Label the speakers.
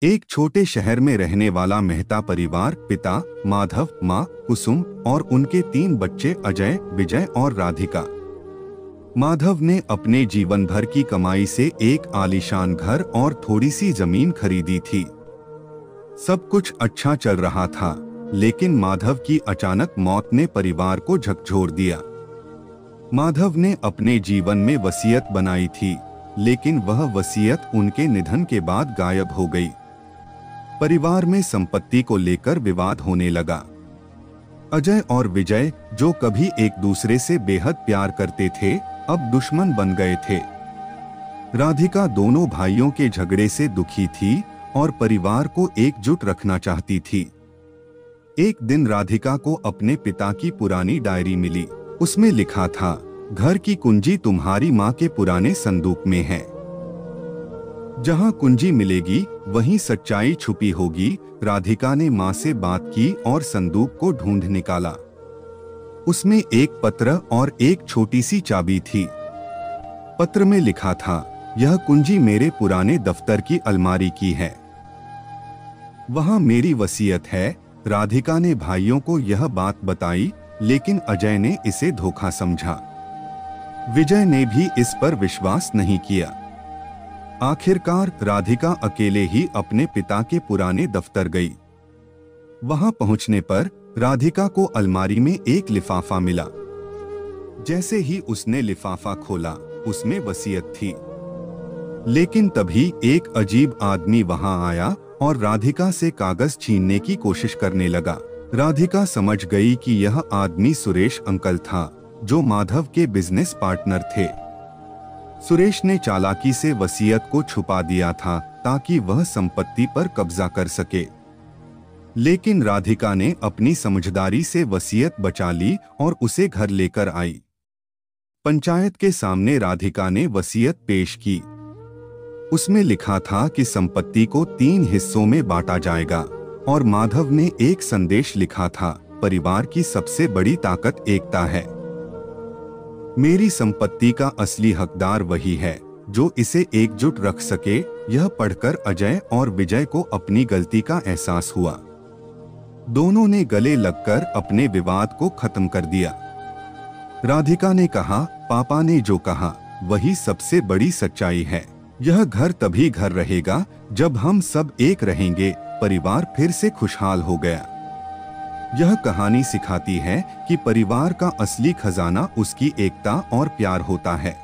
Speaker 1: एक छोटे शहर में रहने वाला मेहता परिवार पिता माधव, माँ कुसुम और उनके 3 बच्चे अजय, विजय और राधिका। माधव ने अपने जीवन भर की कमाई से एक आलीशान घर और थोड़ी सी जमीन खरीदी थी। सब कुछ अच्छा चल रहा था, लेकिन माधव की अचानक मौत ने परिवार को झकझोर दिया। माधव ने अपने जीवन में वसीयत बनाई थी, लेकिन वह वसीयत उनके निधन के बाद गायब हो गई। परिवार में संपत्ति को लेकर विवाद होने लगा। अजय और विजय, जो कभी एक दूसरे से बेहद प्यार करते थे, अब दुश्मन बन गए थे। राधिका दोनों भाइयों के झगड़े से दुखी थी और परिवार को एकजुट रखना चाहती थी। एक दिन राधिका को अपने पिता की पुरानी डायरी मिली। उसमें लिखा था, घर की कुंजी तुम्हारी माँ के पुराने संदूक में है। जहाँ कुंजी मिलेगी वहीं सच्चाई छुपी होगी। राधिका ने माँ से बात की और संदूक को ढूंढ निकाला। उसमें एक पत्र और एक छोटी सी चाबी थी। पत्र में लिखा था, यह कुंजी मेरे पुराने दफ्तर की अलमारी की है। वहाँ मेरी वसीयत है। राधिका ने भाइयों को यह बात बताई, लेकिन अजय ने इसे धोखा समझा। विजय ने भी इस पर विश्वास नहीं किया। आखिरकार राधिका अकेले ही अपने पिता के पुराने दफ्तर गई। वहां पहुंचने पर राधिका को अलमारी में एक लिफाफा मिला। जैसे ही उसने लिफाफा खोला, उसमें वसीयत थी। लेकिन तभी एक अजीब आदमी वहां आया और राधिका से कागज छीनने की कोशिश करने लगा। राधिका समझ गई कि यह आदमी सुरेश अंकल था, जो माधव के बिजनेस पार्टनर थे। सुरेश ने चालाकी से वसीयत को छुपा दिया था ताकि वह संपत्ति पर कब्जा कर सके। लेकिन राधिका ने अपनी समझदारी से वसीयत बचा ली और उसे घर लेकर आई। पंचायत के सामने राधिका ने वसीयत पेश की। उसमें लिखा था कि संपत्ति को 3 हिस्सों में बांटा जाएगा और माधव ने एक संदेश लिखा था, परिवार की सबसे बड़ी ताकत एकता है। मेरी संपत्ति का असली हकदार वही है जो इसे एकजुट रख सके। यह पढ़कर अजय और विजय को अपनी गलती का एहसास हुआ। दोनों ने गले लगकर अपने विवाद को खत्म कर दिया। राधिका ने कहा, पापा ने जो कहा वही सबसे बड़ी सच्चाई है। यह घर तभी घर रहेगा जब हम सब एक रहेंगे। परिवार फिर से खुशहाल हो गया। यह कहानी सिखाती है कि परिवार का असली खजाना उसकी एकता और प्यार होता है।